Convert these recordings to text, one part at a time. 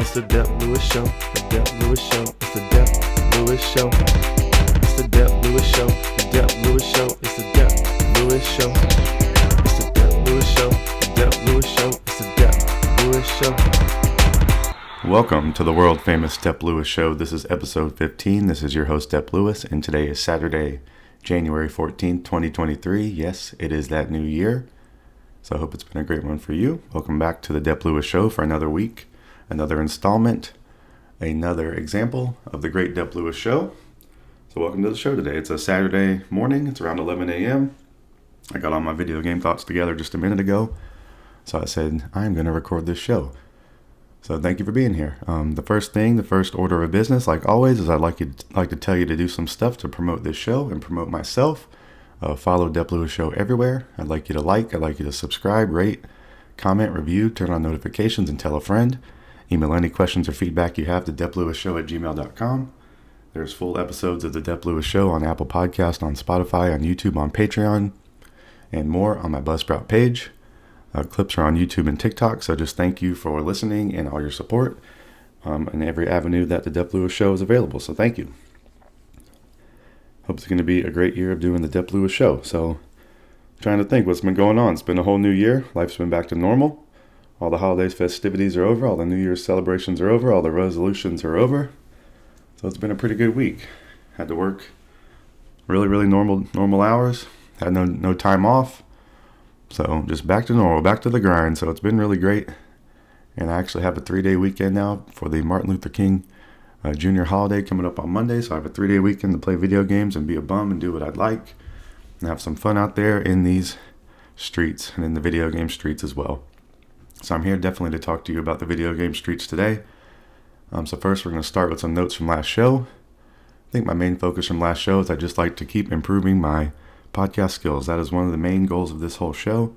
It's the Dep Lewis Show. The Dep Lewis Show. It's the Dep Lewis Show. It's the Dep Lewis Show. The Dep Lewis Show. It's the Dep Lewis Show. It's the Dep Lewis Show. The Dep Lewis Show. It's the Dep Lewis Show. Welcome to the world famous Dep Lewis Show. This is episode 15. This is your host Dep Lewis, and today is Saturday, January 14th, 2023. Yes, it is that new year. So I hope it's been a great one for you. Welcome back to the Dep Lewis Show for another week, another installment, another example of the great Dep Lewis Show. So welcome to the show today. It's a Saturday morning. It's around 11 a.m. I got all my video game thoughts together just a minute ago. So I said, I'm going to record this show. So thank you for being here. The first order of business, like always, is I'd like to tell you to do some stuff to promote this show and promote myself. Follow Dep Lewis Show everywhere. I'd like you to subscribe, rate, comment, review, turn on notifications, and tell a friend. Email any questions or feedback you have to DepLewisShow@gmail.com. There's full episodes of the Dep Lewis Show on Apple Podcast, on Spotify, on YouTube, on Patreon, and more on my Buzzsprout page. Clips are on YouTube and TikTok, so just thank you for listening and all your support in every avenue that the Dep Lewis Show is available, so thank you. Hope it's going to be a great year of doing the Dep Lewis Show. So, trying to think what's been going on. It's been a whole new year. Life's been back to normal. All the holidays, festivities are over. All the New Year's celebrations are over. All the resolutions are over. So it's been a pretty good week. Had to work really normal hours. Had no time off. So just back to normal, back to the grind. So it's been really great. And I actually have a 3-day weekend now for the Martin Luther King Junior holiday coming up on Monday. So I have a 3-day weekend to play video games and be a bum and do what I'd like. And have some fun out there in these streets and in the video game streets as well. So I'm here definitely to talk to you about the video game streets today. So first we're going to start with some notes from last show. I think my main focus from last show is I just like to keep improving my podcast skills. That is one of the main goals of this whole show.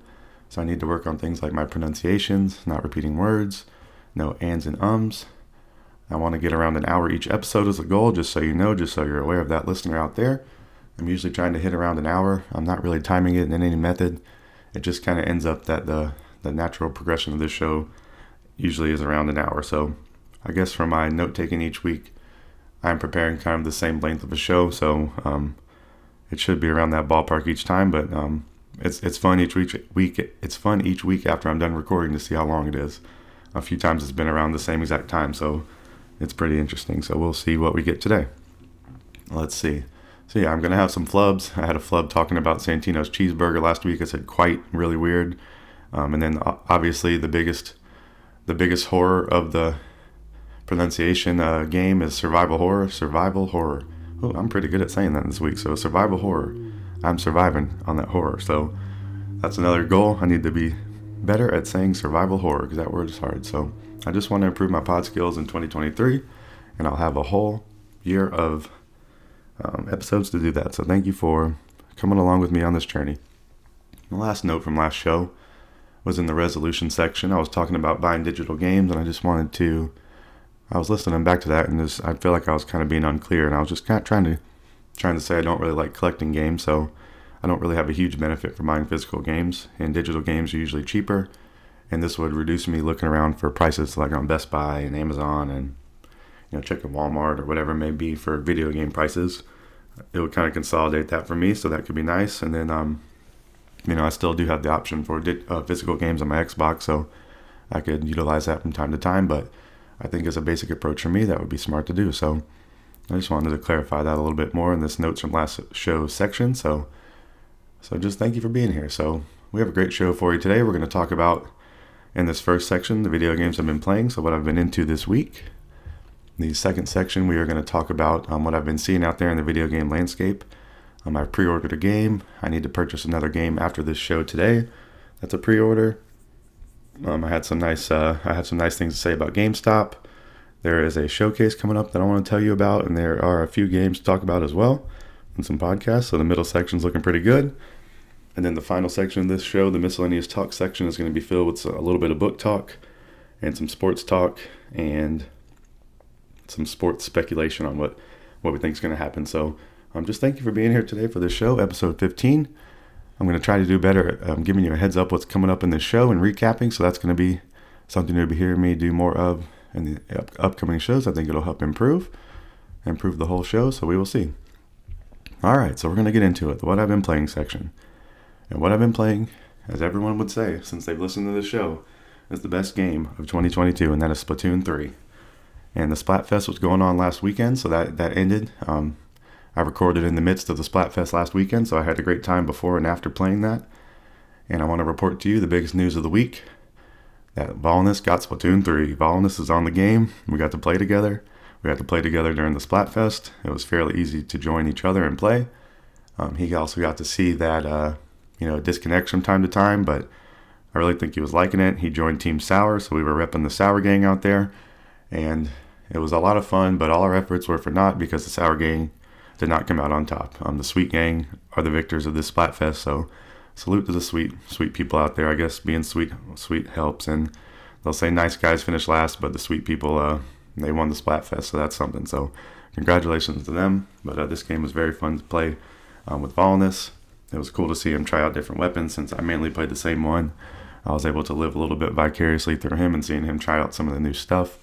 So I need to work on things like my pronunciations, not repeating words, no ands and ums. I want to get around an hour each episode as a goal, just so you know, just so you're aware of that listener out there. I'm usually trying to hit around an hour. I'm not really timing it in any method. It just kind of ends up that the natural progression of this show usually is around an hour. So I guess for my note-taking each week, I'm preparing kind of the same length of a show. So it should be around that ballpark each time. But it's fun each week. It's fun each week after I'm done recording to see how long it is. A few times it's been around the same exact time. So it's pretty interesting. So we'll see what we get today. Let's see. So yeah, I'm going to have some flubs. I had a flub talking about Santino's cheeseburger last week. I said quite really weird. And then obviously the biggest horror of the pronunciation game is survival horror. Oh, I'm pretty good at saying that this week. So survival horror. I'm surviving on that horror. So that's another goal. I need to be better at saying survival horror because that word is hard. So I just want to improve my pod skills in 2023, and I'll have a whole year of episodes to do that. So thank you for coming along with me on this journey. The last note from last show was in the resolution section. I was talking about buying digital games, and I was listening back to that, and I feel like I was kind of being unclear, and I was just kind of trying to say I don't really like collecting games, so I don't really have a huge benefit for buying physical games, and digital games are usually cheaper, and this would reduce me looking around for prices like on Best Buy and Amazon and checking Walmart or whatever it may be for video game prices. It would kind of consolidate that for me, so that could be nice. And then I still do have the option for physical games on my Xbox, so I could utilize that from time to time. But I think as a basic approach for me, that would be smart to do. So I just wanted to clarify that a little bit more in this notes from last show section. So just thank you for being here. So we have a great show for you today. We're going to talk about, in this first section, the video games I've been playing, so what I've been into this week. In the second section, we are going to talk about what I've been seeing out there in the video game landscape. I pre-ordered a game. I need to purchase another game after this show today. That's a pre-order. I had some nice things to say about GameStop. There is a showcase coming up that I want to tell you about, and there are a few games to talk about as well, and some podcasts. So the middle section's looking pretty good. And then the final section of this show, the Miscellaneous talk section, is going to be filled with a little bit of book talk and some sports talk and some sports speculation on what we think is going to happen. So just thank you for being here today for this show, episode 15. I'm going to try to do better at giving you a heads up what's coming up in this show and recapping. So that's going to be something you'll be hearing me do more of in the upcoming shows. I think it'll help improve the whole show, so we will see. All right, so we're going to get into it, the What I've Been Playing section. And what I've been playing, as everyone would say since they've listened to the show, is the best game of 2022, and that is Splatoon 3. And the Splatfest was going on last weekend, so that ended. I recorded in the midst of the Splatfest last weekend, so I had a great time before and after playing that. And I want to report to you the biggest news of the week, that Volnus got Splatoon 3. Volnus is on the game. We got to play together. We got to play together during the Splatfest. It was fairly easy to join each other and play. He also got to see that, disconnects from time to time, but I really think he was liking it. He joined Team Sour, so we were repping the Sour gang out there. And it was a lot of fun, but all our efforts were for naught because the Sour gang did not come out on top. The Sweet gang are the victors of this Splatfest, so salute to the sweet people out there. I guess being sweet helps, and they'll say nice guys finish last, but the sweet people, they won the Splatfest, so that's something. So congratulations to them. But this game was very fun to play with Volnus. It was cool to see him try out different weapons since I mainly played the same one. I was able to live a little bit vicariously through him and seeing him try out some of the new stuff.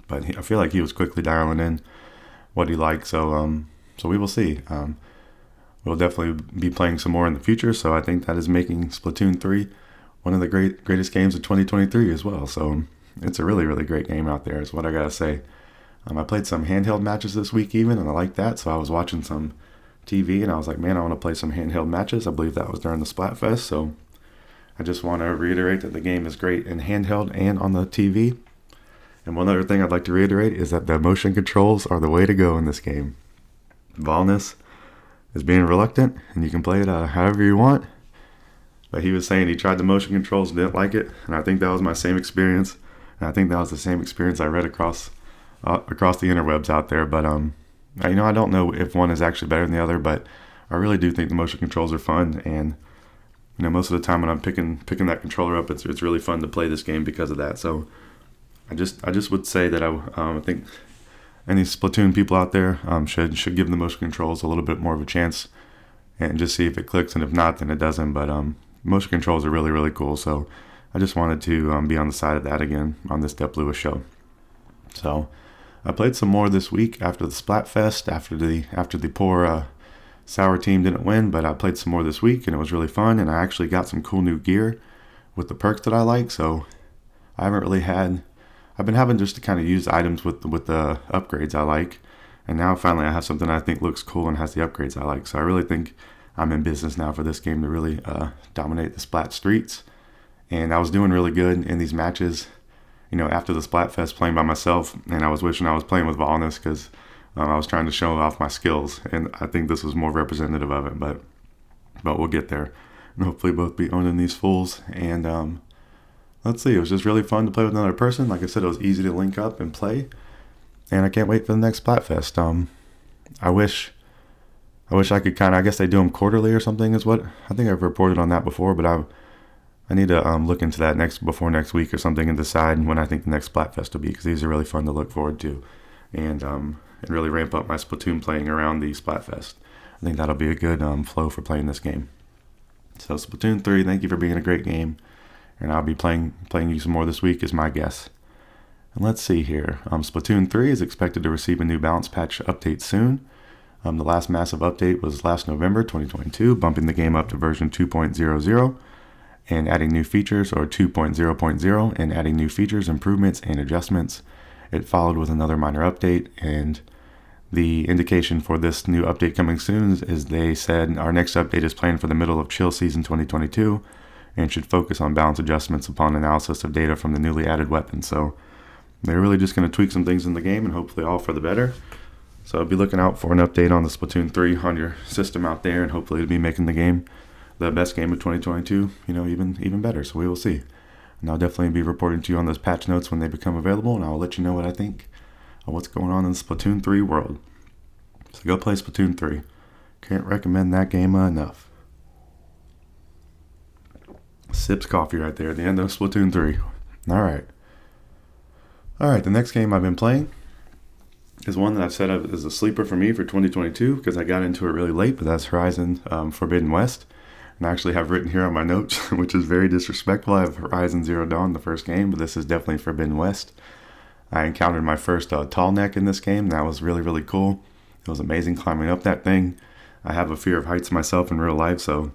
But I feel like he was quickly dialing in what he liked, so we will see. We'll definitely be playing some more in the future, so I think that is making Splatoon 3 one of the greatest games of 2023 as well. So it's a really, really great game out there is what I gotta say. I played some handheld matches this week even, and I like that, so I was watching some TV, and I was like, man, I want to play some handheld matches. I believe that was during the Splatfest, so I just want to reiterate that the game is great in handheld and on the TV. And one other thing I'd like to reiterate is that the motion controls are the way to go in this game. Volnus is being reluctant, and you can play it however you want. But he was saying he tried the motion controls and didn't like it, and I think that was my same experience. And I think that was the same experience I read across the interwebs out there. But I don't know if one is actually better than the other, but I really do think the motion controls are fun. And most of the time when I'm picking that controller up, it's really fun to play this game because of that. So I just would say that I think any Splatoon people out there should give the motion controls a little bit more of a chance and just see if it clicks, and if not, then it doesn't. But motion controls are really, really cool, so I just wanted to be on the side of that again on this Dep Lewis show. So I played some more this week after the Splatfest, after the poor Sour team didn't win, but I played some more this week, and it was really fun, and I actually got some cool new gear with the perks that I like, so I've been having just to kind of use items with the upgrades I like, and now finally I have something I think looks cool and has the upgrades I like. So I really think I'm in business now for this game to really dominate the Splat streets. And I was doing really good in these matches, after the Splatfest playing by myself, and I was wishing I was playing with Volnus because I was trying to show off my skills, and I think this was more representative of it, but we'll get there. And hopefully both be owning these fools, and let's see, it was just really fun to play with another person. Like I said, it was easy to link up and play, and I can't wait for the next Splatfest. I wish I could I guess they do them quarterly or something is what, I think I've reported on that before, but I need to look into that before next week or something and decide when I think the next Splatfest will be, because these are really fun to look forward to, and really ramp up my Splatoon playing around the Splatfest. I think that'll be a good flow for playing this game. So Splatoon 3, thank you for being a great game, and I'll be playing you some more this week is my guess. And let's see here. Splatoon 3 is expected to receive a new balance patch update soon. The last massive update was last November 2022, bumping the game up to version 2.00 and adding new features, or 2.0.0, and adding new features, improvements, and adjustments. It followed with another minor update, and the indication for this new update coming soon is they said our next update is planned for the middle of chill season 2022 and should focus on balance adjustments upon analysis of data from the newly added weapons. So they're really just going to tweak some things in the game, and hopefully all for the better. So be looking out for an update on the Splatoon 3 on your system out there, and hopefully it'll be making the game the best game of 2022, even better. So we will see. And I'll definitely be reporting to you on those patch notes when they become available, and I'll let you know what I think of what's going on in the Splatoon 3 world. So go play Splatoon 3. Can't recommend that game enough. Sips coffee right there at the end of Splatoon 3. Alright, the next game I've been playing is one that I've said is a sleeper for me for 2022 because I got into it really late, but that's Horizon Forbidden West. And I actually have written here on my notes, which is very disrespectful. I have Horizon Zero Dawn, the first game, but this is definitely Forbidden West. I encountered my first tall neck in this game. That was really, really cool. It was amazing climbing up that thing. I have a fear of heights myself in real life, so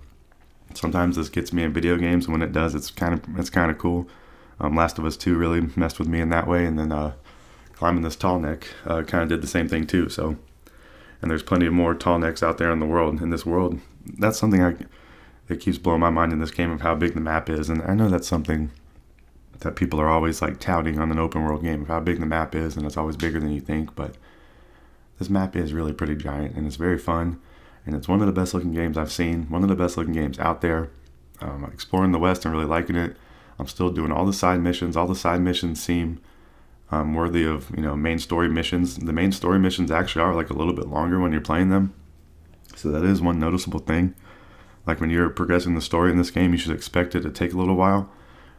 sometimes this gets me in video games. When it does, it's kind of cool. Last of Us 2 really messed with me in that way, and then climbing this tall neck kind of did the same thing too. So, and there's plenty of more tall necks out there in the world. In this world, that's something that keeps blowing my mind in this game of how big the map is, and I know that's something that people are always like touting on an open world game of how big the map is, and it's always bigger than you think. But this map is really pretty giant, and it's very fun, and it's one of the best looking games I've seen. One of the best looking games out there. Exploring the West and really liking it. I'm still doing all the side missions. All the side missions seem worthy of main story missions. The main story missions actually are like a little bit longer when you're playing them, so that is one noticeable thing. Like when you're progressing the story in this game, you should expect it to take a little while.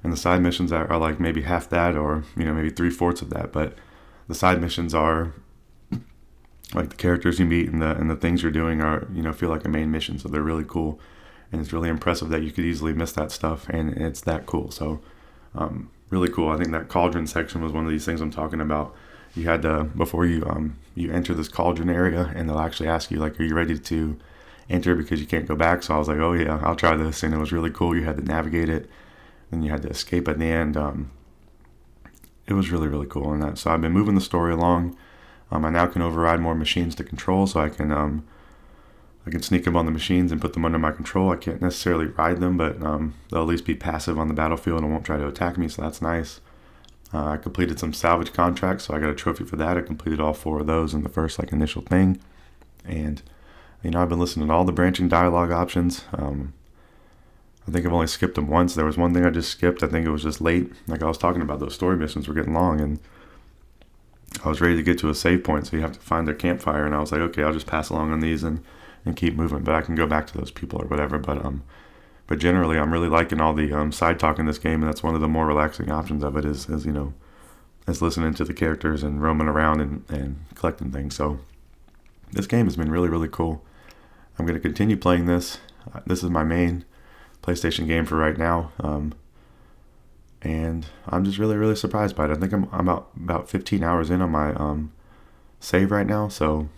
And the side missions are like maybe half that, or maybe 3/4 of that. But the side missions are like the characters you meet and the things you're doing are feel like a main mission. So they're really cool, and it's really impressive that you could easily miss that stuff, and it's that cool. So really cool. I think that cauldron section was one of these things I'm talking about. You had to, before you enter this cauldron area, and they'll actually ask you like, are you ready to enter because you can't go back? So I was like, oh yeah, I'll try this, and it was really cool. You had to navigate it. Then you had to escape at the end. It was really, really cool. And so I've been moving the story along. I now can override more machines to control, so I can sneak them on the machines and put them under my control. I can't necessarily ride them, but they'll at least be passive on the battlefield and won't try to attack me, so that's nice. I completed some salvage contracts, so I got a trophy for that. I completed all 4 of those in the first initial thing. And I've been listening to all the branching dialogue options. I think I've only skipped them once. There was one thing I just skipped. I think it was just late. Like I was talking about, those story missions were getting long, and I was ready to get to a save point, so you have to find their campfire, and I was like, okay, I'll just pass along on these and keep moving, but I can go back to those people or whatever. But generally, I'm really liking all the side talk in this game, and that's one of the more relaxing options of it is listening to the characters and roaming around and collecting things. So this game has been really, really cool. I'm going to continue playing this. This is my main PlayStation game for right now, and I'm just really, really surprised by it. I think I'm about 15 hours in on my save right now, so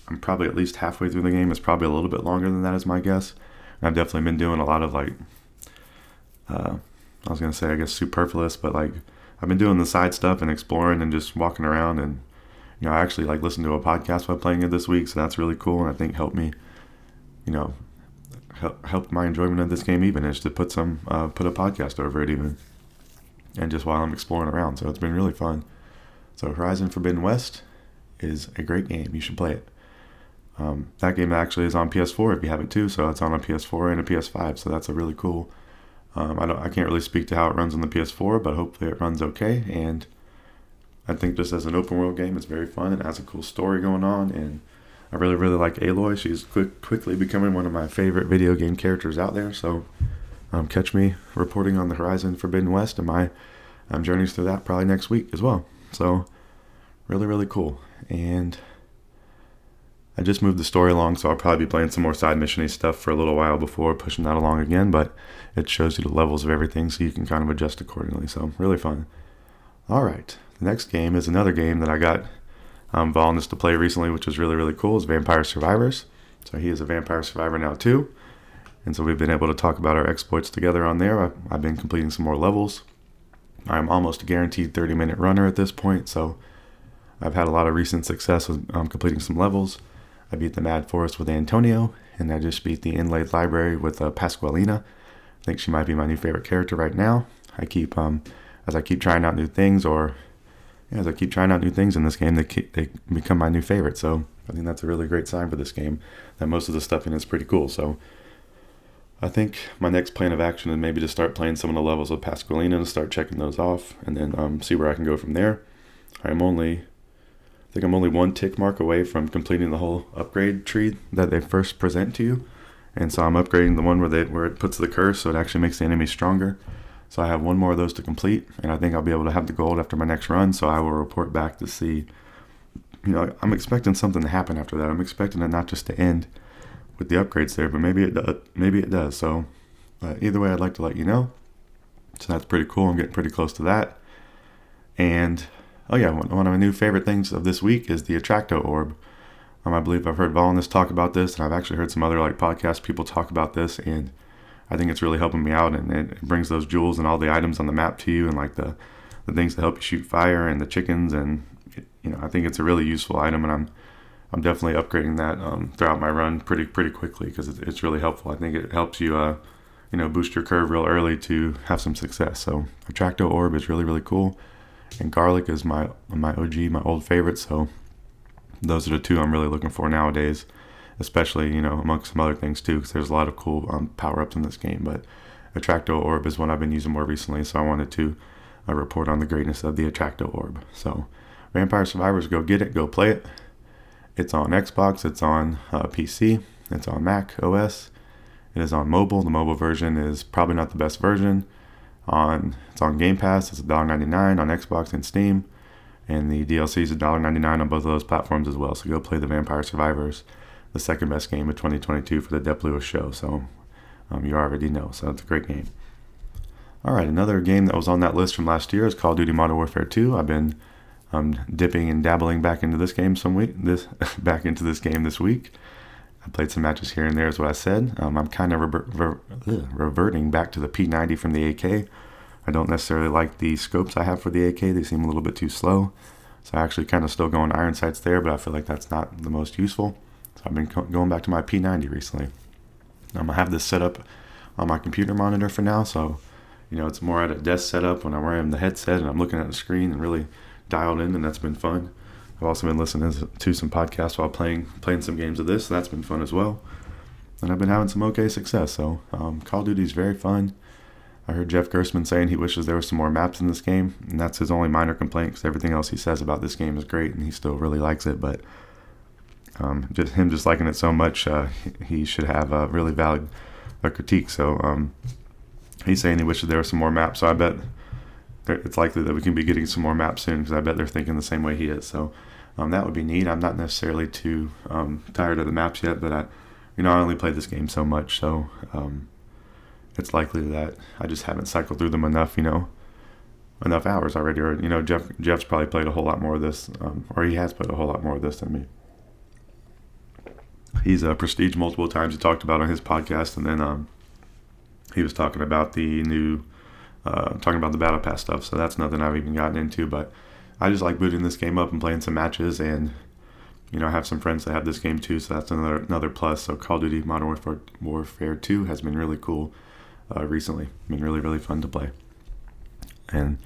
I'm probably at least halfway through the game. It's probably a little bit longer than that is my guess. And I've definitely been doing a lot of I was going to say, I guess, superfluous, but I've been doing the side stuff and exploring and just walking around, and I actually listened to a podcast while playing it this week, so that's really cool, and I think helped me, helped my enjoyment of this game even, is to put a podcast over it even, and just while I'm exploring around. So it's been really fun. So Horizon Forbidden West is a great game. You should play it. That game actually is on PS4 if you have it too, so it's on a PS4 and a PS5, so that's a really cool. I can't really speak to how it runs on the PS4, but hopefully it runs okay, and I think just as an open world game, it's very fun. It has a cool story going on, and I really, really like Aloy. She's quickly becoming one of my favorite video game characters out there, so catch me reporting on the Horizon Forbidden West and my journeys through that probably next week as well. So really, really cool. And I just moved the story along, so I'll probably be playing some more side mission-y stuff for a little while before pushing that along again, but it shows you the levels of everything, so you can kind of adjust accordingly. So really fun. All right, the next game is another game that I got Volnus to play recently, which was really, really cool. It's Vampire Survivors. So he is a Vampire Survivor now too, and so we've been able to talk about our exploits together on there. I've been completing some more levels. I'm almost a guaranteed 30-minute runner at this point, so I've had a lot of recent success with completing some levels. I beat the Mad Forest with Antonio, and I just beat the Inlaid Library with Pasqualina. I think she might be my new favorite character right now. As I keep trying out new things, in this game, they become my new favorite. So I think that's a really great sign for this game, that most of the stuff in it is pretty cool. So I think my next plan of action is maybe to start playing some of the levels with Pasqualina and start checking those off, and then see where I can go from there. I'm only one tick mark away from completing the whole upgrade tree that they first present to you, and so I'm upgrading the one where it puts the curse, so it actually makes the enemy stronger. So I have one more of those to complete, and I think I'll be able to have the gold after my next run. So I will report back to see. I'm expecting something to happen after that. I'm expecting it not just to end with the upgrades there, but maybe it does. So either way, I'd like to let you know. So that's pretty cool. I'm getting pretty close to that, and Oh yeah, one of my new favorite things of this week is the Attracto Orb. I believe I've heard Volnus talk about this, and I've actually heard some other podcast people talk about this, and I think it's really helping me out, and it brings those jewels and all the items on the map to you, and the things that help you shoot fire and the chickens, and I think it's a really useful item, and I'm definitely upgrading that throughout my run pretty quickly because it's really helpful. I think it helps you boost your curve real early to have some success. So Attracto Orb is really cool, and Garlic is my OG, my old favorite. So those are the two I'm really looking for nowadays, especially, amongst some other things too, because there's a lot of cool power-ups in this game. But Attracto Orb is one I've been using more recently, so I wanted to report on the greatness of the Attracto Orb. So Vampire Survivors, go get it, go play it. It's on Xbox, it's on PC, it's on Mac OS, it is on mobile. The mobile version is probably not the best version. It's on Game Pass, it's $1.99 on Xbox and Steam. And the DLC is $1.99 on both of those platforms as well. So go play the Vampire Survivors, the second best game of 2022 for the Dep Lewis Show. So you already know. So it's a great game. All right, another game that was on that list from last year is Call of Duty Modern Warfare 2. I've been dipping and dabbling back into this game this week. I played some matches here and there, is what I said. I'm kind of reverting back to the P90 from the AK. I don't necessarily like the scopes I have for the AK. They seem a little bit too slow. So I actually kind of still going iron sights there, but I feel like that's not the most useful. So I've been going back to my P90 recently. I have this set up on my computer monitor for now, so it's more at a desk setup when I'm wearing the headset and I'm looking at the screen and really dialed in, and that's been fun. I've also been listening to some podcasts while playing some games of this, so that's been fun as well. And I've been having some okay success, so Call of Duty is very fun. I heard Jeff Gerstmann saying he wishes there were some more maps in this game, and that's his only minor complaint because everything else he says about this game is great, and he still really likes it. But just liking it so much, he should have a really valid critique. So he's saying he wishes there were some more maps. So I bet it's likely that we can be getting some more maps soon because I bet they're thinking the same way he is. So that would be neat. I'm not necessarily too tired of the maps yet, but I only played this game so much, so it's likely that I just haven't cycled through them enough hours already. Or, Jeff's probably played a whole lot more of this, or he has played a whole lot more of this than me. He's Prestige multiple times. He talked about on his podcast, and then he was talking about the new, talking about the Battle Pass stuff. So that's nothing I've even gotten into, but I just like booting this game up and playing some matches, and I have some friends that have this game too, so that's another plus. So Call of Duty Modern Warfare 2 has been really cool. Recently. Been really fun to play. And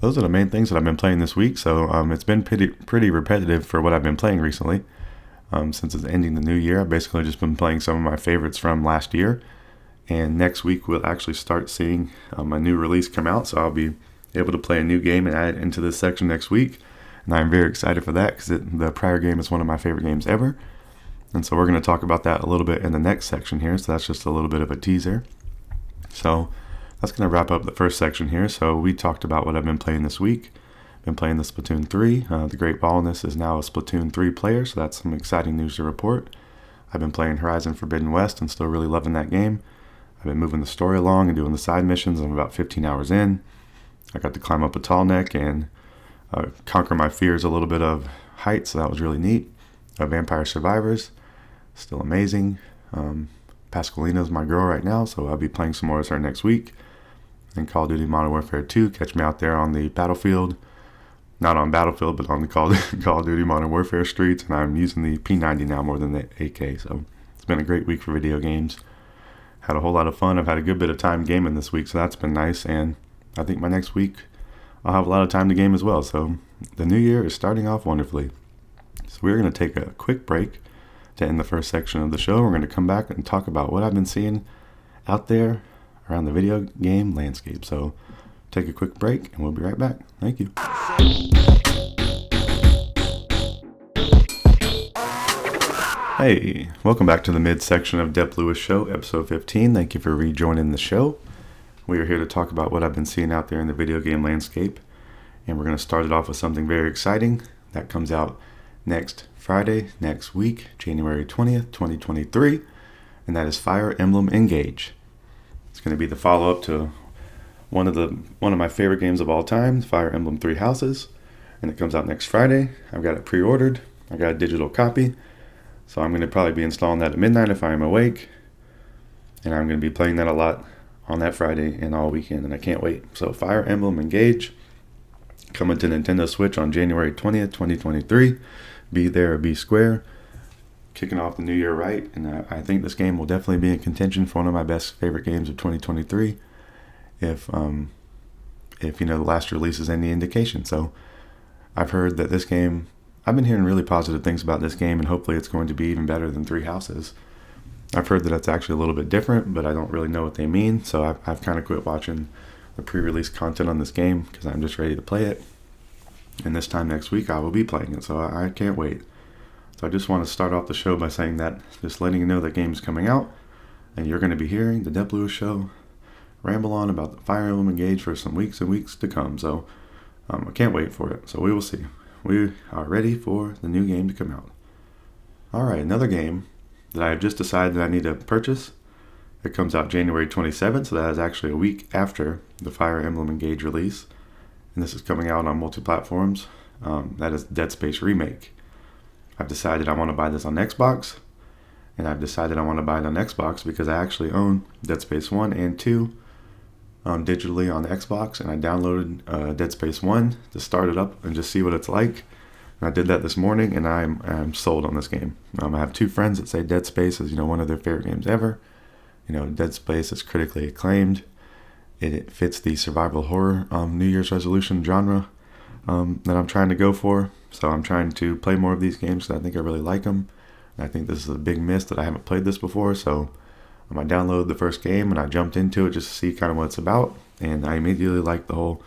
those are the main things that I've been playing this week. So it's been pretty repetitive for what I've been playing recently. Since it's ending the new year, I've basically just been playing some of my favorites from last year. And next week we'll actually start seeing a new release come out. So I'll be able to play a new game and add it into this section next week. And I'm very excited for that because the prior game is one of my favorite games ever. And so we're going to talk about that a little bit in the next section here. So that's just a little bit of a teaser. So that's going to wrap up the first section here. So we talked about what I've been playing this week. Been playing the Splatoon 3. The Great Volnus is now a Splatoon 3 player, so that's some exciting news to report. I've been playing Horizon Forbidden West and still really loving that game. I've been moving the story along and doing the side missions. I'm about 15 hours in. I got to climb up a tall neck and conquer my fears a little bit of height, so that was really neat. Vampire Survivors, still amazing. Pascalina's my girl right now, so I'll be playing some more as her next week. And Call of Duty Modern Warfare 2, catch me out there on the battlefield. Not on Battlefield, but on the Call of Duty Modern Warfare streets. And I'm using the P90 now more than the AK, so it's been a great week for video games. Had a whole lot of fun. I've had a good bit of time gaming this week, so that's been nice. And I think my next week I'll have a lot of time to game as well. So the new year is starting off wonderfully. So we're going to take a quick break to end the first section of the show. We're going to come back and talk about what I've been seeing out there around the video game landscape. So take a quick break and we'll be right back. Thank you. Hey, welcome back to the mid-section of Dep Lewis Show, episode 15. Thank you for rejoining the show. We are here to talk about what I've been seeing out there in the video game landscape. And we're going to start it off with something very exciting that comes out next Friday, next week, January 20th, 2023. And that is Fire Emblem Engage. It's going to be the follow-up to one of my favorite games of all time, Fire Emblem Three Houses. and it comes out next Friday. I've got it pre-ordered. I got a digital copy, so I'm going to probably be installing that at midnight if I'm awake, and I'm going to be playing that a lot on that Friday and all weekend, and I can't wait. So Fire Emblem Engage, coming to Nintendo Switch on January 20th, 2023. Be there or be square. Kicking off the new year right, and I think this game will definitely be in contention for one of my best favorite games of 2023. If the last release is any indication. So I've heard that this game, I've been hearing really positive things about this game, and hopefully it's going to be even better than Three Houses. I've heard that it's actually a little bit different, but I don't really know what they mean, so I've kind of quit watching the pre-release content on this game because I'm just ready to play it. And this time next week I will be playing it, so I can't wait. So I just want to start off the show by saying that, just letting you know that game is coming out, and you're going to be hearing the Dep Lewis Show ramble on about the Fire Emblem Engage for some weeks and weeks to come. So I can't wait for it. So we will see. We are ready for the new game to come out. All right, another game that I have just decided that I need to purchase. It comes out January 27th, so that is actually a week after the Fire Emblem Engage release. And this is coming out on multi-platforms. That is Dead Space Remake. I've decided I want to buy this on Xbox, and I've decided I want to buy it on Xbox because I actually own Dead Space 1 and 2 digitally on the Xbox, and I downloaded Dead Space 1 to start it up and just see what it's like. And I did that this morning, and I'm sold on this game. I have two friends that say Dead Space is one of their favorite games ever. Dead Space is critically acclaimed. It fits the survival horror New Year's resolution genre that I'm trying to go for. So I'm trying to play more of these games because I think I really like them. And I think this is a big miss that I haven't played this before. So I downloaded the first game and I jumped into it just to see kind of what it's about. And I immediately liked the whole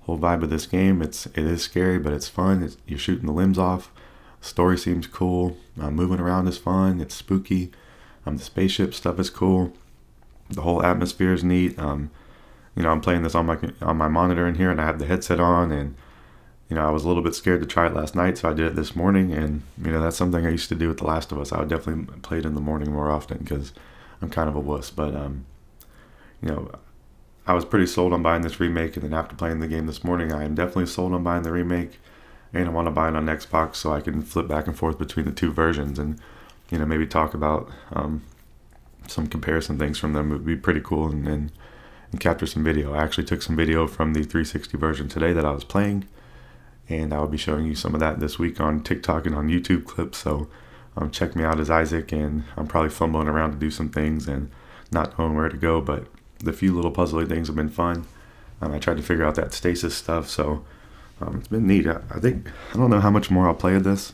vibe of this game. It is scary, but it's fun. You're shooting the limbs off. The story seems cool. Moving around is fun. It's spooky. The spaceship stuff is cool. The whole atmosphere is neat. I'm playing this on my monitor in here, and I have the headset on, and I was a little bit scared to try it last night, so I did it this morning, and that's something I used to do with The Last of Us. I would definitely play it in the morning more often because I'm kind of a wuss, but I was pretty sold on buying this remake, and then after playing the game this morning, I am definitely sold on buying the remake, and I want to buy it on Xbox so I can flip back and forth between the two versions, and maybe talk about some comparison things from them. It would be pretty cool, and capture some video. I actually took some video from the 360 version today that I was playing, and I will be showing you some of that this week on TikTok and on YouTube clips. So check me out as Isaac, and I'm probably fumbling around to do some things and not knowing where to go, but the few little puzzly things have been fun. I tried to figure out that stasis stuff, so it's been neat. I don't know how much more I'll play of this.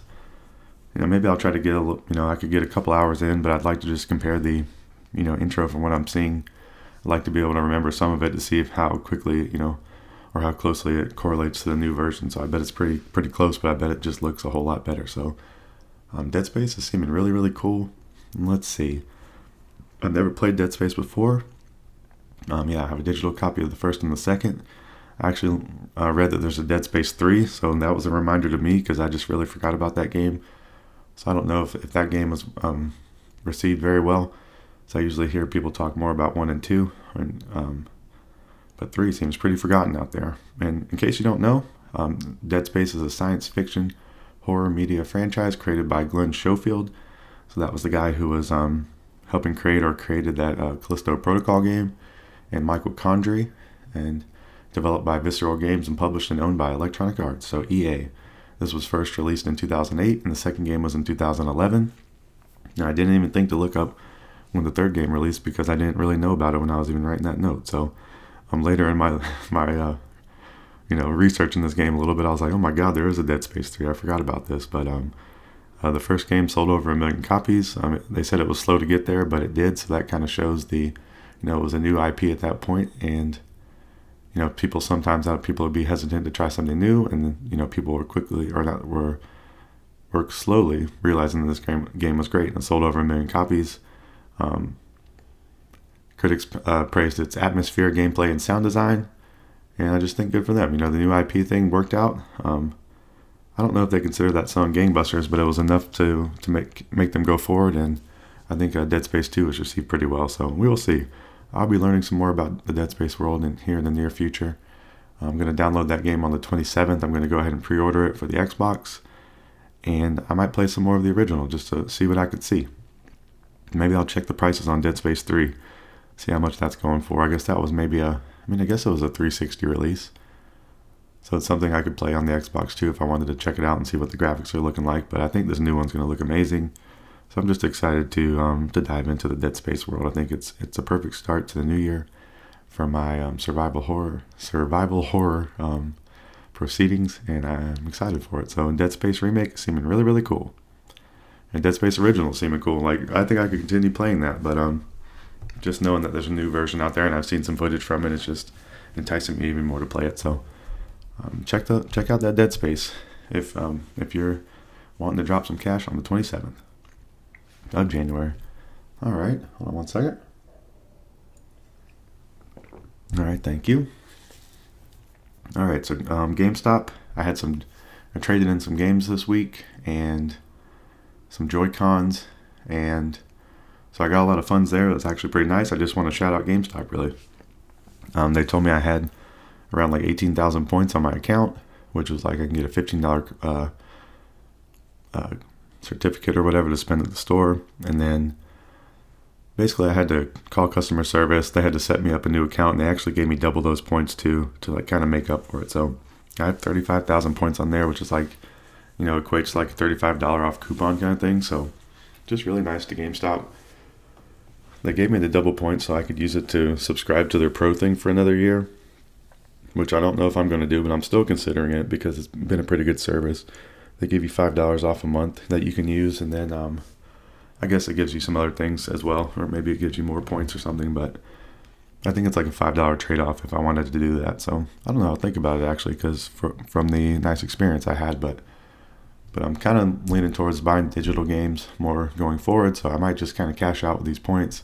Maybe I'll try to get I could get a couple hours in, but I'd like to just compare the intro from what I'm seeing. I'd like to be able to remember some of it to see how quickly, or how closely it correlates to the new version. So I bet it's pretty close, but I bet it just looks a whole lot better. So Dead Space is seeming really, really cool. And let's see. I've never played Dead Space before. I have a digital copy of the first and the second. I actually read that there's a Dead Space 3, so that was a reminder to me because I just really forgot about that game. So I don't know if that game was received very well. So I usually hear people talk more about 1 and 2, but 3 seems pretty forgotten out there. And in case you don't know, Dead Space is a science fiction horror media franchise created by Glenn Schofield. So that was the guy who was helping created that Callisto Protocol game, and Michael Condrey, and developed by Visceral Games and published and owned by Electronic Arts, so EA. This was first released in 2008, and the second game was in 2011. Now, I didn't even think to look up when the third game released because I didn't really know about it when I was even writing that note. So later in my researching this game a little bit, I was like, oh my god, there is a Dead Space 3. I forgot about this. But the first game sold over 1 million copies. They said it was slow to get there, but it did. So that kind of shows it was a new IP at that point. And people would be hesitant to try something new, and then people were slowly realizing that this game was great, and it sold over 1 million copies. Critics praised its atmosphere, gameplay, and sound design, and I just think good for them. The new IP thing worked out. I don't know if they consider that song gangbusters, but it was enough to make them go forward, and I think Dead Space 2 was received pretty well, so we will see. I'll be learning some more about the Dead Space world here in the near future. I'm going to download that game on the 27th. I'm going to go ahead and pre-order it for the Xbox. And I might play some more of the original just to see what I could see. Maybe I'll check the prices on Dead Space 3. See how much that's going for. I guess that was maybe I guess it was a 360 release. So it's something I could play on the Xbox too if I wanted to check it out and see what the graphics are looking like. But I think this new one's going to look amazing. So I'm just excited to dive into the Dead Space world. I think it's a perfect start to the new year for my survival horror proceedings, and I'm excited for it. So Dead Space Remake is seeming really, really cool. And Dead Space Original is seeming cool. Like, I think I could continue playing that, but just knowing that there's a new version out there and I've seen some footage from it, it's just enticing me even more to play it. So check out that Dead Space if you're wanting to drop some cash on the 27th of January. All right, hold on one second. All right, thank you. All right, so GameStop, I traded in some games this week and some Joy-Cons, and so I got a lot of funds there. That's actually pretty nice. I just want to shout out GameStop, really. They told me I had around like 18,000 points on my account, which was like I can get a $15 certificate or whatever to spend at the store, and then basically I had to call customer service. They had to set me up a new account, and they actually gave me double those points too, to like kind of make up for it. So I have 35,000 points on there, which is like, equates to like a $35 off coupon kind of thing. So just really nice to GameStop. They gave me the double points so I could use it to subscribe to their pro thing for another year, which I don't know if I'm going to do, but I'm still considering it because it's been a pretty good service. They give you $5 off a month that you can use, and then I guess it gives you some other things as well, or maybe it gives you more points or something, but I think it's like a $5 trade-off if I wanted to do that. So I don't know, I'll think about it actually, because from the nice experience I had, but I'm kind of leaning towards buying digital games more going forward, so I might just kind of cash out with these points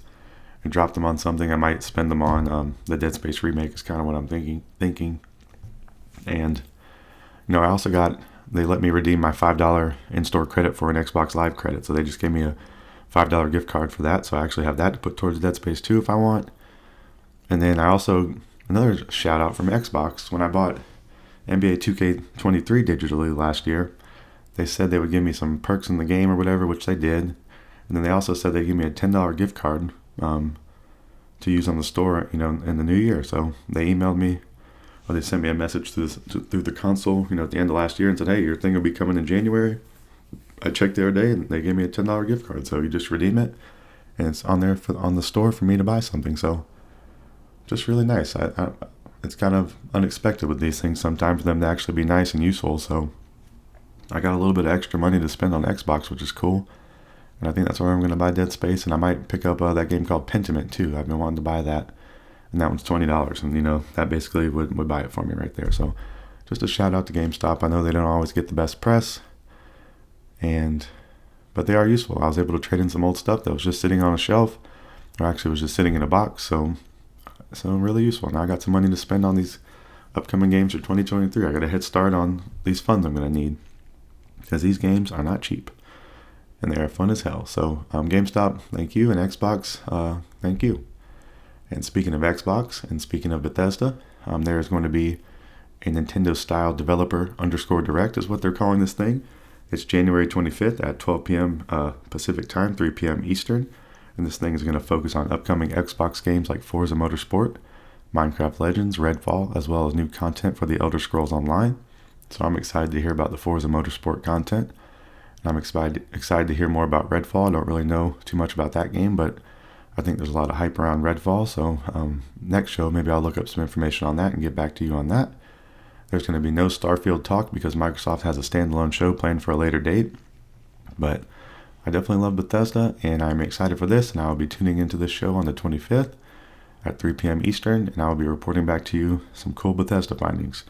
and drop them on something. I might spend them on the Dead Space Remake is kind of what I'm thinking. And, I also they let me redeem my $5 in-store credit for an Xbox Live credit, so they just gave me a $5 gift card for that, so I actually have that to put towards Dead Space 2 if I want. And then I also, another shout out from Xbox, when I bought NBA 2K23 digitally last year, they said they would give me some perks in the game or whatever, which they did. And then they also said they'd give me a $10 gift card to use on the store, in the new year. So they emailed me, or they sent me a message through the console, at the end of last year and said, hey, your thing will be coming in January. I checked the other day and they gave me a $10 gift card. So you just redeem it and it's on there on the store for me to buy something. So just really nice. It's kind of unexpected with these things sometimes for them to actually be nice and useful. So I got a little bit of extra money to spend on Xbox, which is cool. And I think that's where I'm going to buy Dead Space. And I might pick up that game called Pentiment too. I've been wanting to buy that. And that one's $20. And, that basically would buy it for me right there. So just a shout out to GameStop. I know they don't always get the best press, but they are useful. I was able to trade in some old stuff that was just sitting on a shelf, or actually was just sitting in a box. So really useful. Now I got some money to spend on these upcoming games for 2023. I got a head start on these funds I'm going to need, because these games are not cheap and they are fun as hell. So GameStop, thank you, and Xbox, thank you. And speaking of Xbox and speaking of Bethesda, there is going to be a Nintendo-style developer _ direct is what they're calling this thing. It's January 25th at 12 p.m. Pacific time, 3 p.m. Eastern. And this thing is going to focus on upcoming Xbox games like Forza Motorsport, Minecraft Legends, Redfall, as well as new content for the Elder Scrolls Online. So I'm excited to hear about the Forza Motorsport content. And I'm excited to hear more about Redfall. I don't really know too much about that game, but I think there's a lot of hype around Redfall. So next show, maybe I'll look up some information on that and get back to you on that. There's going to be no Starfield talk because Microsoft has a standalone show planned for a later date. But I definitely love Bethesda, and I'm excited for this, and I'll be tuning into this show on the 25th at 3 p.m. Eastern, and I'll be reporting back to you some cool Bethesda findings.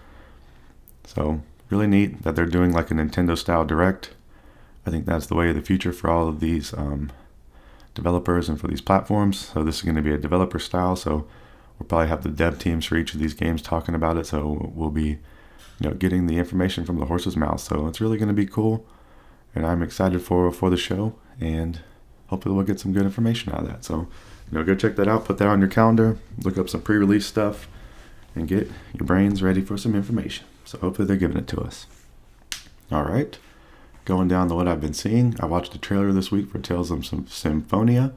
So really neat that they're doing like a Nintendo-style Direct. I think that's the way of the future for all of these developers and for these platforms. So this is going to be a developer style, so we'll probably have the dev teams for each of these games talking about it, so we'll be getting the information from the horse's mouth. So it's really going to be cool, and I'm excited for the show, and hopefully we'll get some good information out of that. So go check that out, put that on your calendar, look up some pre-release stuff, and get your brains ready for some information. So hopefully they're giving it to us. All right, going down to what I've been seeing. I watched a trailer this week for Tales of Symphonia.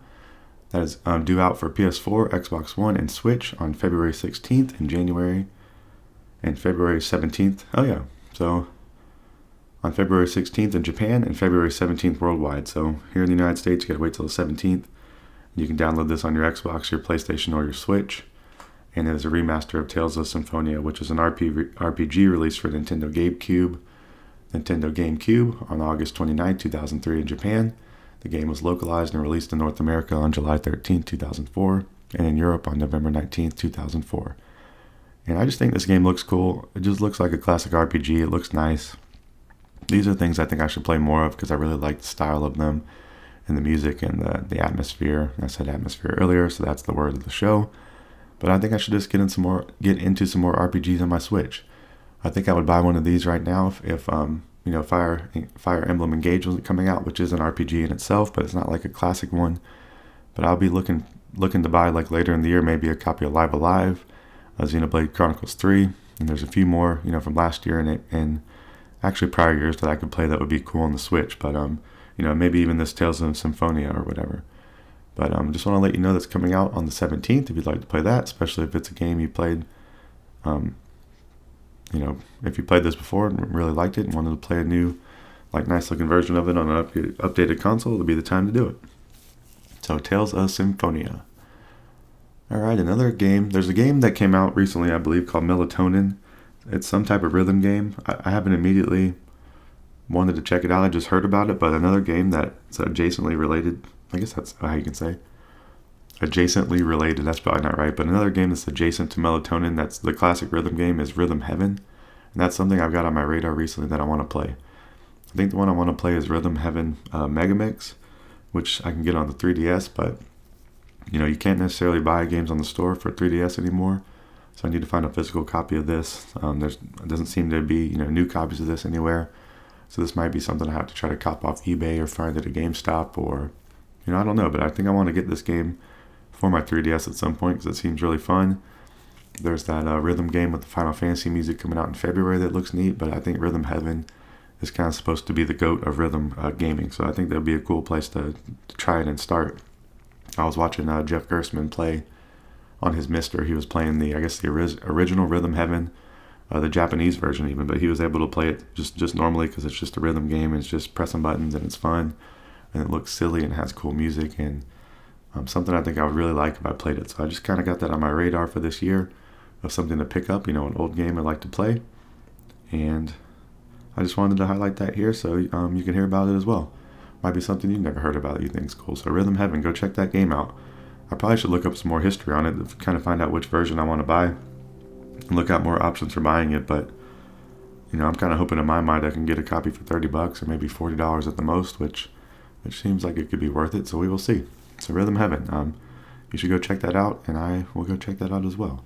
That is due out for PS4, Xbox One, and Switch on February 16th in January and February 17th. Oh yeah, so on February 16th in Japan and February 17th worldwide. So here in the United States, you gotta wait till the 17th. You can download this on your Xbox, your PlayStation, or your Switch. And it is a remaster of Tales of Symphonia, which is an RPG released for Nintendo GameCube on August 29, 2003 in Japan. The game was localized and released in North America on July 13, 2004, and in Europe on November 19, 2004. And I just think this game looks cool. It just looks like a classic RPG. It looks nice. These are things I think I should play more of because I really like the style of them and the music and the atmosphere. I said atmosphere earlier, so that's the word of the show. But I think I should just get into some more RPGs on my Switch. I think I would buy one of these right now if Fire Emblem Engage wasn't coming out, which is an RPG in itself, but it's not like a classic one. But I'll be looking to buy like later in the year maybe a copy of Live Alive, Xenoblade Chronicles 3, and there's a few more from last year and actually prior years that I could play that would be cool on the Switch. But maybe even this Tales of Symphonia or whatever. But just want to let you know that's coming out on the 17th if you'd like to play that, especially if it's a game you played. If you played this before and really liked it and wanted to play a new, nice looking version of it on an updated console, it'll be the time to do it. So, Tales of Symphonia. Alright, another game. There's a game that came out recently, I believe, called Melatonin. It's some type of rhythm game. I haven't immediately wanted to check it out. I just heard about it, but another game that's adjacently related, I guess that's how you can say. Adjacently related, that's probably not right, but another game that's adjacent to Melatonin, that's the classic rhythm game, is Rhythm Heaven. And that's something I've got on my radar recently that I want to play. I think the one I want to play is Rhythm Heaven Megamix, which I can get on the 3DS, but you can't necessarily buy games on the store for 3DS anymore. So I need to find a physical copy of this. There doesn't seem to be new copies of this anywhere. So this might be something I have to try to cop off eBay or find at a GameStop or, I don't know. But I think I want to get this game for my 3DS at some point because it seems really fun. There's that rhythm game with the Final Fantasy music coming out in February that looks neat, but I think Rhythm Heaven is kind of supposed to be the GOAT of rhythm gaming. So I think that would be a cool place to try it and start. I was watching Jeff Gerstmann play on his Mister. He was playing the original Rhythm Heaven, the Japanese version even, but he was able to play it just normally because it's just a rhythm game and it's just pressing buttons and it's fun and it looks silly and has cool music and something I think I would really like if I played it. So I just kind of got that on my radar for this year of something to pick up, an old game I'd like to play. And I just wanted to highlight that here so you can hear about it as well. Might be something you've never heard about that you think is cool. So Rhythm Heaven, go check that game out. I probably should look up some more history on it to kind of find out which version I want to buy and look out more options for buying it. But, I'm kind of hoping in my mind I can get a copy for $30 or maybe $40 at the most, which seems like it could be worth it. So we will see. So Rhythm Heaven, you should go check that out, and I will go check that out as well.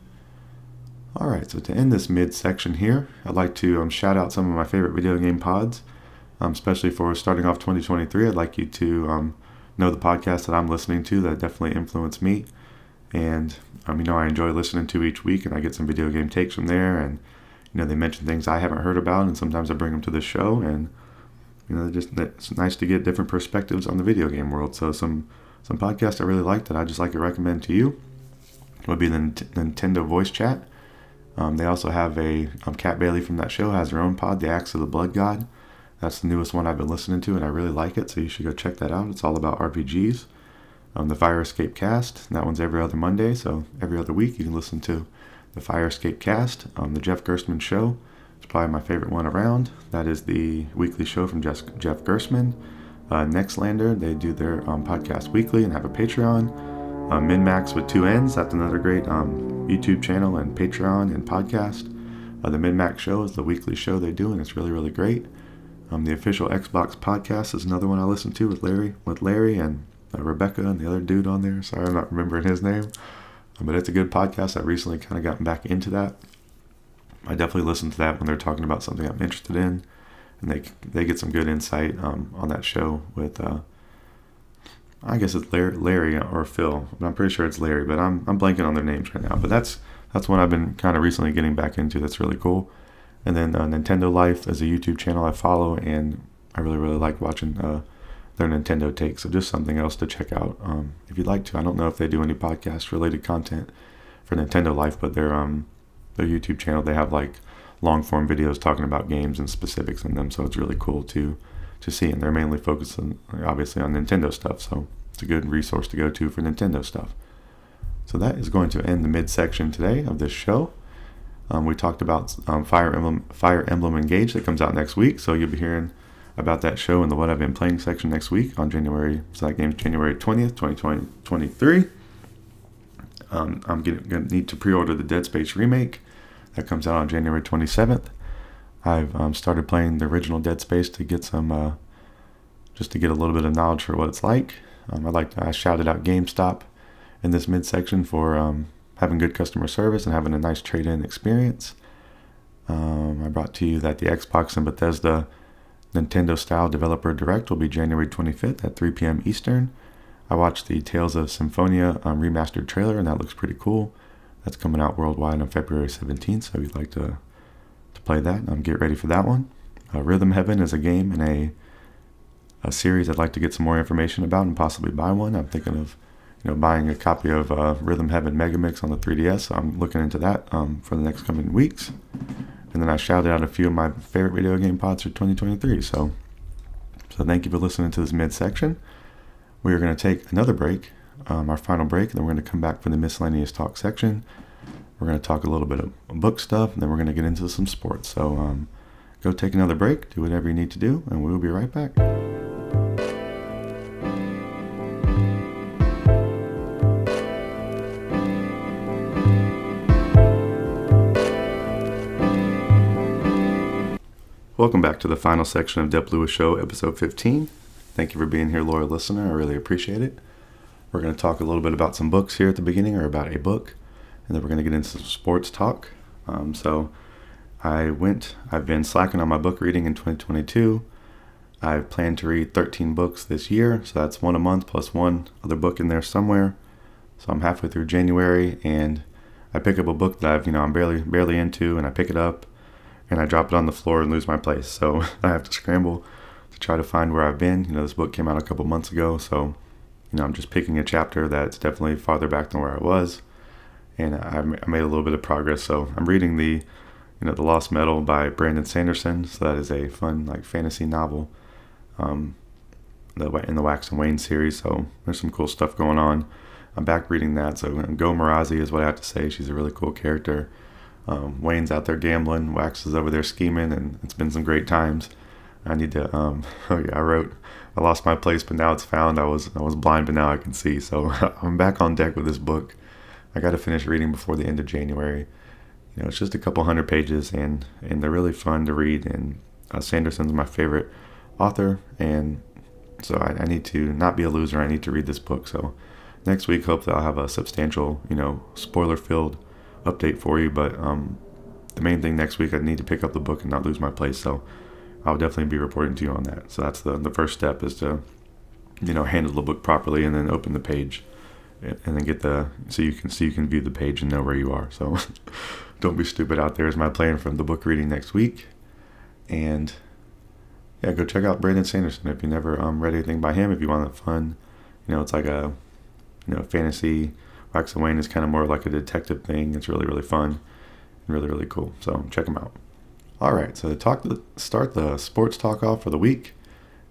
Alright, so to end this mid-section here, I'd like to shout out some of my favorite video game pods, especially for starting off 2023. I'd like you to know the podcast that I'm listening to that definitely influenced me, and I enjoy listening to each week, and I get some video game takes from there, and they mention things I haven't heard about, and sometimes I bring them to the show, and it's nice to get different perspectives on the video game world. So some podcasts I really like that I just like to recommend to you would be the Nintendo Voice Chat. They also have Kat Bailey from that show has her own pod, The Axe of the Blood God. That's the newest one I've been listening to, and I really like it, so you should go check that out. It's all about RPGs. The Fire Escape Cast, that one's every other Monday, so every other week you can listen to the Fire Escape Cast. The Jeff Gerstmann Show, it's probably my favorite one around. That is the weekly show from Jeff Gerstmann. Nextlander, they do their podcast weekly and have a Patreon. MinMax with 2 N's, that's another great YouTube channel and Patreon and podcast. The MinMax Show is the weekly show they do, and it's really, really great. The Official Xbox Podcast is another one I listen to with Larry and Rebecca and the other dude on there. Sorry, I'm not remembering his name. But it's a good podcast. I've recently kind of gotten back into that. I definitely listen to that when they're talking about something I'm interested in. And they get some good insight on that show with, I guess it's Larry or Phil. I'm pretty sure it's Larry, but I'm blanking on their names right now. But that's that's one I've been kind of recently getting back into. That's really cool. And then Nintendo Life is a YouTube channel I follow, and I really, really like watching their Nintendo takes. So just something else to check out if you'd like to. I don't know if they do any podcast-related content for Nintendo Life, but their YouTube channel, they have like long-form videos talking about games and specifics in them. So it's really cool to see. And they're mainly focused on, obviously, on Nintendo stuff. So it's a good resource to go to for Nintendo stuff. So that is going to end the midsection today of this show. We talked about Fire Emblem Engage that comes out next week. So you'll be hearing about that show in the What I've Been Playing section next week on January 20th, 2023. I'm going to need to pre-order the Dead Space Remake. That comes out on January 27th. I've started playing the original Dead Space to get some, just to get a little bit of knowledge for what it's like. I shouted out GameStop in this midsection for having good customer service and having a nice trade-in experience. I brought to you that the Xbox and Bethesda Nintendo-style Developer Direct will be January 25th at 3 p.m. Eastern. I watched the Tales of Symphonia Remastered trailer, and that looks pretty cool. That's coming out worldwide on February 17th, so if you'd like to play that, get ready for that one. Rhythm Heaven is a game and a series I'd like to get some more information about and possibly buy one. I'm thinking of buying a copy of Rhythm Heaven Megamix on the 3DS. So I'm looking into that for the next coming weeks. And then I shouted out a few of my favorite video game pods for 2023. So thank you for listening to this midsection. We are going to take another break, our final break, and then we're going to come back for the Miscellaneous Talk section. We're going to talk a little bit of book stuff, and then we're going to get into some sports. So go take another break, do whatever you need to do, and we'll be right back. Welcome back to the final section of Dep Lewis Show, episode 15. Thank you for being here, loyal listener. I really appreciate it. We're going to talk a little bit about some books here at the beginning, or about a book, and then we're going to get into some sports talk. So I've been slacking on my book reading in 2022. I plan to read 13 books this year, so that's one a month plus one other book in there somewhere. So I'm halfway through January, and I pick up a book that I'm barely into, and I pick it up, and I drop it on the floor and lose my place. So I have to scramble to try to find where I've been. This book came out a couple months ago, so I'm just picking a chapter that's definitely farther back than where I was, and I made a little bit of progress. So I'm reading the Lost Metal by Brandon Sanderson. So that is a fun fantasy novel, in the Wax and Wayne series. So there's some cool stuff going on. I'm back reading that. So Go Marazi is what I have to say. She's a really cool character. Wayne's out there gambling, Wax is over there scheming, and it's been some great times. I need to, I lost my place, but now it's found. I was blind, but now I can see. So I'm back on deck with this book. I got to finish reading before the end of January. It's just a couple hundred pages, and they're really fun to read. And Sanderson's my favorite author, and so I need to not be a loser. I need to read this book. So next week, hopefully, I'll have a substantial, spoiler-filled update for you. But the main thing next week, I need to pick up the book and not lose my place. So I'll definitely be reporting to you on that. So that's the first step, is to handle the book properly, and then open the page, and then get so you can view the page and know where you are. So don't be stupid out there is my plan for the book reading next week. And yeah, go check out Brandon Sanderson if you never read anything by him. If you want that fun, it's like a fantasy. Wax and Wayne is kind of more like a detective thing. It's really, really fun and really, really cool. So check them out. All right, so to start the sports talk off for the week,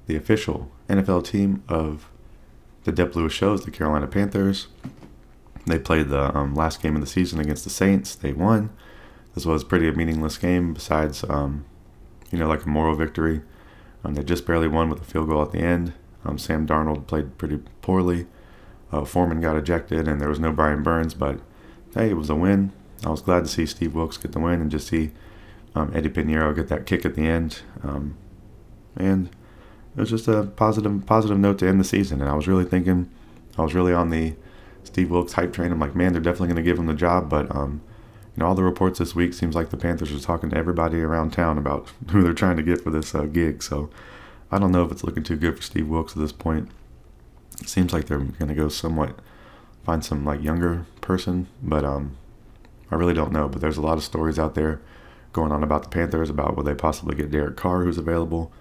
the official NFL team of the Dep Lewis Show is the Carolina Panthers. They played the last game of the season against the Saints. They won. This was pretty a meaningless game besides, like a moral victory. They just barely won with a field goal at the end. Sam Darnold played pretty poorly. Foreman got ejected, and there was no Brian Burns, but hey, it was a win. I was glad to see Steve Wilkes get the win and just see Eddie Pinheiro get that kick at the end. And it was just a positive note to end the season. And I was really on the Steve Wilkes hype train. I'm like, man, they're definitely going to give him the job. But, all the reports this week seems like the Panthers are talking to everybody around town about who they're trying to get for this gig. So I don't know if it's looking too good for Steve Wilkes at this point. It seems like they're going to go find some younger person. But I really don't know, but there's a lot of stories out there going on about the Panthers, about will they possibly get Derek Carr, who's available.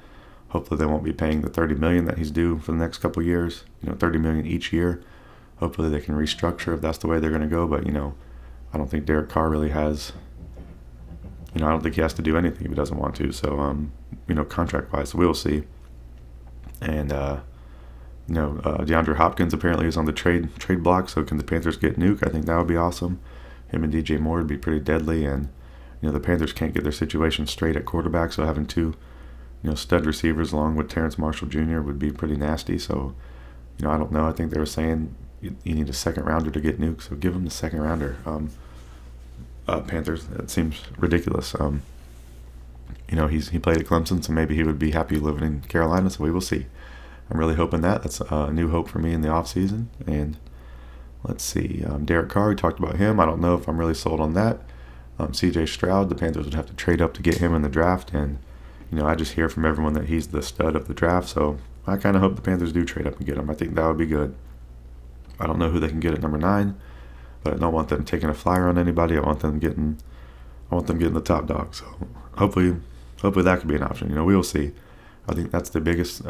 Hopefully they won't be paying the $30 million that he's due for the next couple of years, $30 million each year. Hopefully they can restructure if that's the way they're going to go, but I don't think Derek Carr really has, I don't think he has to do anything if he doesn't want to. So, contract wise, we'll see. And, DeAndre Hopkins apparently is on the trade block. So can the Panthers get Nuke? I think that would be awesome. Him and DJ Moore would be pretty deadly. And, the Panthers can't get their situation straight at quarterback. So having two, stud receivers along with Terrence Marshall Jr. would be pretty nasty. So, I don't know. I think they were saying you need a second rounder to get Nuke. So give him the second rounder. Panthers, that seems ridiculous. He played at Clemson, so maybe he would be happy living in Carolina, so we will see. I'm really hoping that. That's a new hope for me in the offseason. And let's see, Derek Carr, we talked about him. I don't know if I'm really sold on that. CJ Stroud, the Panthers would have to trade up to get him in the draft, and I just hear from everyone that he's the stud of the draft, so I kind of hope the Panthers do trade up and get him. I think that would be good. I don't know who they can get at number 9, but I don't want them taking a flyer on anybody. I want them getting the top dog. So hopefully that could be an option. We will see. I think that's the biggest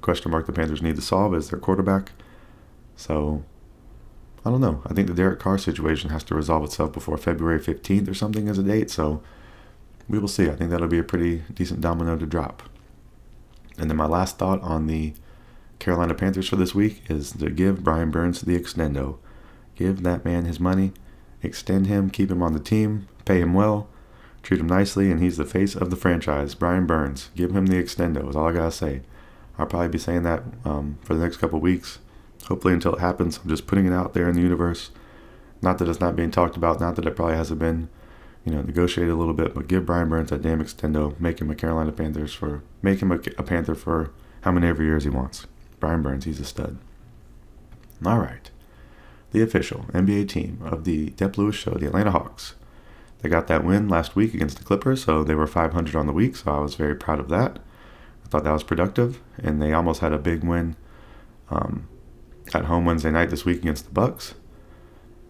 question mark the Panthers need to solve is their quarterback. So I don't know. I think the Derek Carr situation has to resolve itself before February 15th or something as a date. So we will see. I think that'll be a pretty decent domino to drop. And then my last thought on the Carolina Panthers for this week is to give Brian Burns the extendo. Give that man his money, extend him, keep him on the team, pay him well, treat him nicely, and he's the face of the franchise. Brian Burns, give him the extendo is all I gotta say. I'll probably be saying that for the next couple of weeks, hopefully until it happens. I'm just putting it out there in the universe. Not that it's not being talked about, not that it probably hasn't been, negotiated a little bit, but give Brian Burns that damn extendo, make him a Panther for how many ever years he wants. Brian Burns, he's a stud. All right. The official NBA team of the Dep Lewis Show, the Atlanta Hawks. They got that win last week against the Clippers, so they were 500 on the week, so I was very proud of that. I thought that was productive, and they almost had a big win at home Wednesday night this week against the Bucks.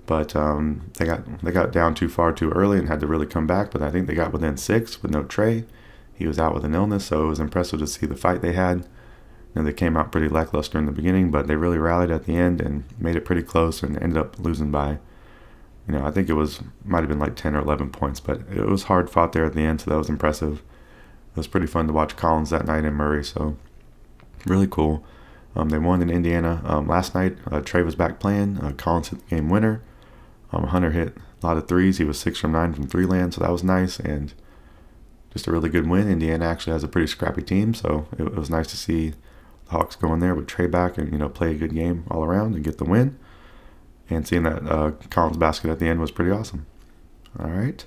But they got down too far too early and had to really come back, but I think they got within 6 with no Trey. He was out with an illness, so it was impressive to see the fight they had. They came out pretty lackluster in the beginning, but they really rallied at the end and made it pretty close and ended up losing by, I think might have been like 10 or 11 points, but it was hard fought there at the end, so that was impressive. It was pretty fun to watch Collins that night and Murray, so really cool. They won in Indiana last night. Trey was back playing. Collins hit the game winner. Hunter hit a lot of threes. He was 6 from 9 from 3 land, so that was nice, and just a really good win. Indiana actually has a pretty scrappy team, so it was nice to see Hawks go in there with Trey back and play a good game all around and get the win. And seeing that Collins basket at the end was pretty awesome. All right,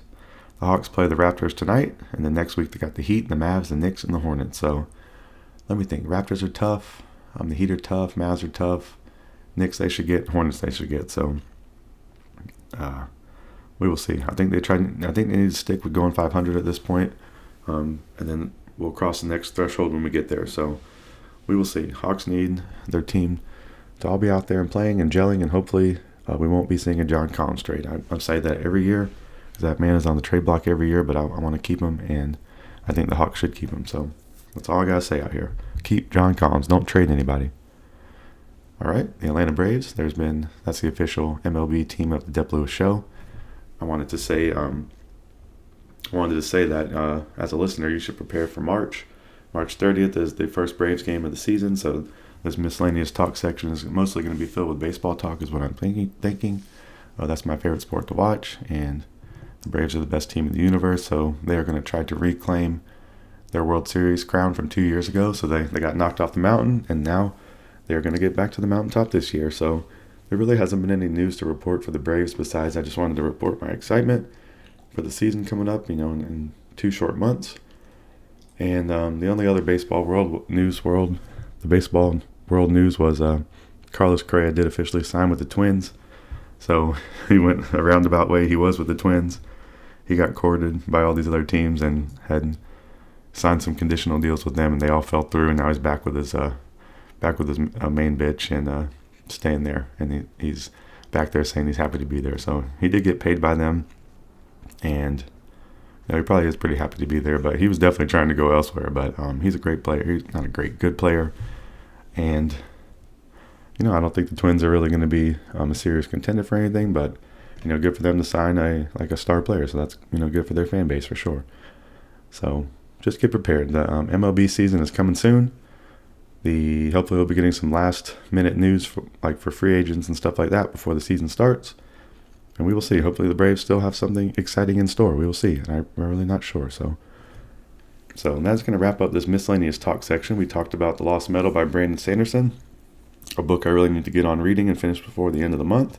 the Hawks play the Raptors tonight, and then next week they got the Heat, the Mavs, the Knicks, and the Hornets. So let me think. Raptors are tough. The Heat are tough. Mavs are tough. Knicks they should get. Hornets they should get. So we will see. I think they need to stick with going 500 at this point, and then we'll cross the next threshold when we get there. So we will see. Hawks need their team to all be out there and playing and gelling, and hopefully we won't be seeing a John Collins trade. I say that every year because that man is on the trade block every year, but I want to keep him, and I think the Hawks should keep him. So that's all I got to say out here. Keep John Collins. Don't trade anybody. All right, the Atlanta Braves. That's the official MLB team of the Dep Lewis Show. I wanted to say that as a listener, you should prepare for March. March 30th is the first Braves game of the season, so this miscellaneous talk section is mostly going to be filled with baseball talk is what I'm thinking. That's my favorite sport to watch, and the Braves are the best team in the universe, so they're going to try to reclaim their World Series crown from 2 years ago. So they got knocked off the mountain, and now they're going to get back to the mountaintop this year. So there really hasn't been any news to report for the Braves besides I just wanted to report my excitement for the season coming up, in 2 short months. And the only other baseball world news was Carlos Correa did officially sign with the Twins. So he went a roundabout way. He was with the Twins. He got courted by all these other teams and had signed some conditional deals with them, and they all fell through. And now he's back with his main bitch and staying there. And he's back there saying he's happy to be there. So he did get paid by them. And he probably is pretty happy to be there, but he was definitely trying to go elsewhere. But he's a great player. He's not a good player. And, I don't think the Twins are really going to be a serious contender for anything, but, good for them to sign a star player. So that's, good for their fan base for sure. So just get prepared. The MLB season is coming soon. Hopefully we'll be getting some last minute news for free agents and stuff like that before the season starts. And we will see. Hopefully the Braves still have something exciting in store. We will see. And I'm really not sure. So that's going to wrap up this miscellaneous talk section. We talked about The Lost Metal by Brandon Sanderson, a book I really need to get on reading and finish before the end of the month.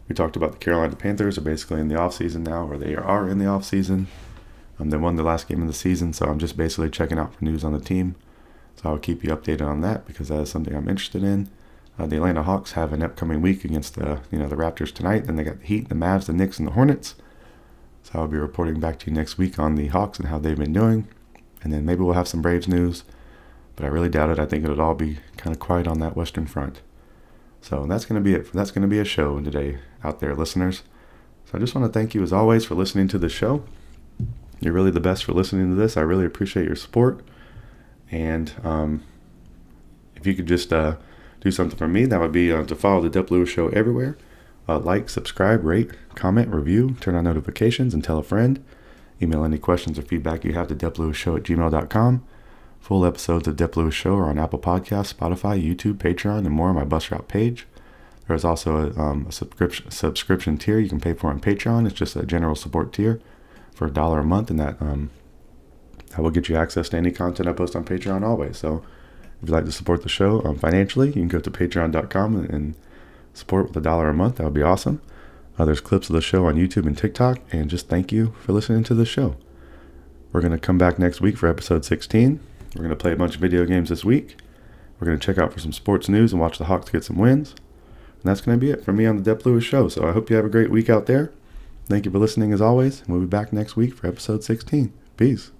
We talked about the Carolina Panthers are basically in the off-season now, or they are in the off-season. They won the last game of the season, so I'm just basically checking out for news on the team. So I'll keep you updated on that because that is something I'm interested in. The Atlanta Hawks have an upcoming week against the Raptors tonight. Then they got the Heat, the Mavs, the Knicks, and the Hornets. So I'll be reporting back to you next week on the Hawks and how they've been doing. And then maybe we'll have some Braves news. But I really doubt it. I think it'll all be kind of quiet on that Western Front. So that's going to be it. That's going to be a show today out there, listeners. So I just want to thank you as always for listening to the show. You're really the best for listening to this. I really appreciate your support. And if you could just do something for me, that would be to follow the Dep Lewis Show everywhere. Like, subscribe, rate, comment, review, turn on notifications, and tell a friend. Email any questions or feedback you have to DepLewisShow@gmail.com. Full episodes of Dep Lewis Show are on Apple Podcasts, Spotify, YouTube, Patreon, and more on my Bus Route page. There's also a subscription tier you can pay for on Patreon. It's just a general support tier for $1 a month, and that will get you access to any content I post on Patreon always. So if you'd like to support the show financially, you can go to patreon.com and support with $1 a month. That would be awesome. There's clips of the show on YouTube and TikTok, and just thank you for listening to the show. We're going to come back next week for episode 16. We're going to play a bunch of video games this week. We're going to check out for some sports news and watch the Hawks get some wins. And that's going to be it for me on the Dep Lewis Show. So I hope you have a great week out there. Thank you for listening as always, and we'll be back next week for episode 16. Peace.